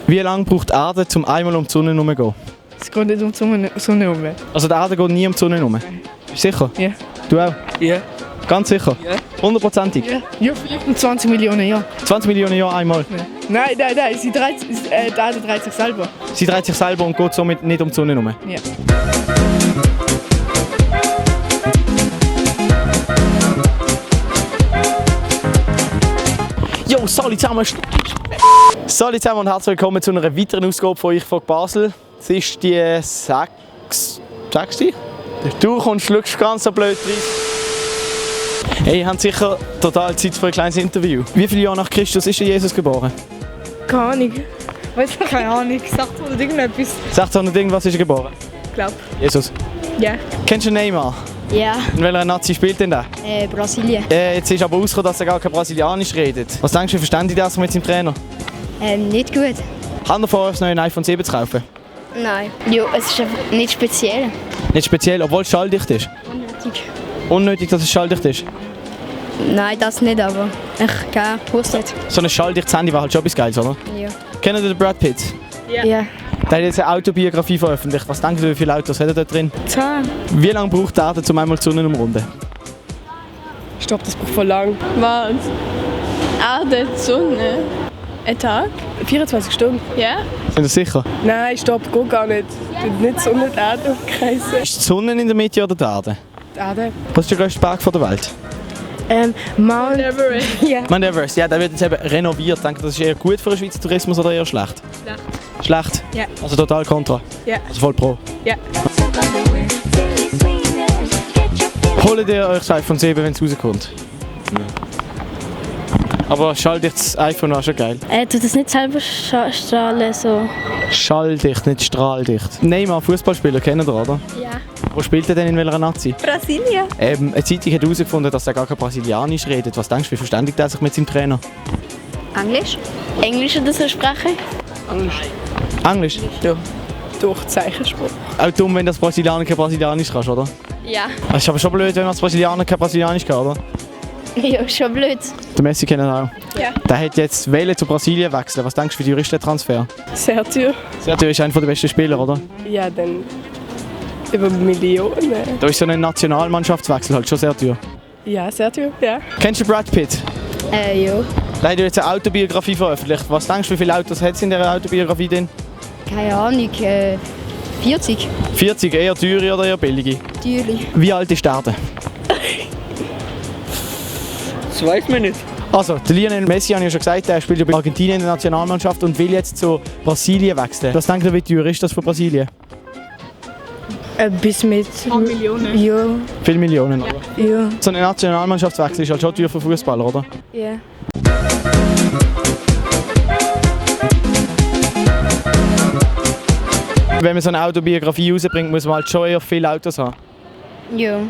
Wie lange braucht die Erde, um einmal um die Sonne herum zu gehen? Es geht nicht um die Sonne herum. Also die Erde geht nie um die Sonne herum? Nein. Bist du sicher? Ja. Du auch? Ja. Ganz sicher? Ja. 100%ig? Ja, vielleicht um 20 Millionen Jahre. 20 Millionen Jahre einmal? Nein, die Erde dreht sich selber. Sie dreht sich selber und geht somit nicht um die Sonne herum? Ja. Jo, salut zusammen! Salut zusammen und herzlich willkommen zu einer weiteren Ausgabe von «Ich frag Basel». Es ist die sechste? Du kommst, schaust ganz so blöd rein. Hey, ihr habt sicher total Zeit für ein kleines Interview. Wie viele Jahre nach Christus ist Jesus geboren? Keine Ahnung. Weißt du, keine Ahnung. Sagt oder irgendetwas. 1600 irgendwas ist er geboren? Glaub. Jesus. Ja. Kennst du Neymar? Ja, In welcher Nazi spielt denn der? Brasilien. Jetzt ist aber rausgekommen, dass er gar kein Brasilianisch redet. Was denkst du, wie verständigt er sich mit seinem Trainer? Nicht gut. Kann er vor, das neue iPhone 7 zu kaufen? Nein. Ja, es ist einfach nicht speziell. Nicht speziell, obwohl es schalldicht ist. Unnötig. Unnötig, dass es schalldicht ist. Nein, das nicht, aber ich gehe nicht. So ein schalldichtes Handy war halt schon etwas Geiles, oder? Ja. Kennt ihr den Brad Pitt? Ja. Der hat jetzt eine Autobiografie veröffentlicht. Was denkst du, wie viele Autos hat er da drin? 10. Wie lange braucht die Erde, um einmal die Sonne umrunden? Stopp, das braucht voll lang. Was? Erde, Sonne. Ein Tag? 24 Stunden. Ja? Sind ihr sicher? Nein, stopp, geht gar nicht. Tut nicht Sonne die Erde umkreisen. Ist die Sonne in der Mitte oder die Erde? Die Erde. Was ist der grösste Berg der Welt? Mount Everest. Ja. Mount Everest. Ja, der wird jetzt eben renoviert. Denkt ihr, das ist eher gut für den Schweizer Tourismus oder eher schlecht? Schlecht. Schlecht? Ja. Also total kontra? Ja. Also voll pro? Ja. Holt ihr euch das iPhone 7, wenn es rauskommt? Aber schalldichtes iPhone war schon geil. Tut das nicht selber strahlen, so? Schalldicht, nicht strahldicht. Neymar, Fußballspieler, kennt ihr, oder? Ja. Wo spielt er denn in welcher Nazi? Brasilien. Eine Zeitung hat herausgefunden, dass er gar kein Brasilianisch redet. Was denkst du, wie verständigt er sich mit seinem Trainer? Englisch? Englisch oder so sprechen? Englisch? Ja. Durch Zeichensprache. Auch dumm, wenn das Brasilianer kein Brasilianisch kannst, oder? Ja. Das ist aber schon blöd, wenn man als Brasilianer kein Brasilianisch kann, oder? Ja, schon blöd. Der Messi kennt ihn auch. Ja. Der hat jetzt wählen zu Brasilien wechseln. Was denkst du, wie teuer ist der Transfer? Sehr teuer. Sehr teuer, ist einer der besten Spieler, oder? Ja, dann über Millionen. Da ist so ein Nationalmannschaftswechsel halt schon sehr teuer. Ja, sehr teuer. Ja. Kennst du Brad Pitt? Ja. Der hat jetzt eine Autobiografie veröffentlicht. Was denkst du, wie viele Autos hat es in dieser Autobiografie drin? Keine Ahnung. 40. 40, eher teure oder eher billige? Natürlich. Wie alt ist die Erde? Das weiß man nicht. Also, der Lionel Messi, habe ich ja schon gesagt, der spielt ja bei Argentinien in der Nationalmannschaft und will jetzt zu Brasilien wechseln. Was denkt ihr, wie teuer ist das für Brasilien? Bis mit. Millionen. Ja. Viele Millionen. Ja. So ein Nationalmannschaftswechsel ist halt schon teuer für Fußballer, oder? Ja. Wenn man so eine Autobiografie rausbringt, muss man halt schon eher viele Autos haben. Ja.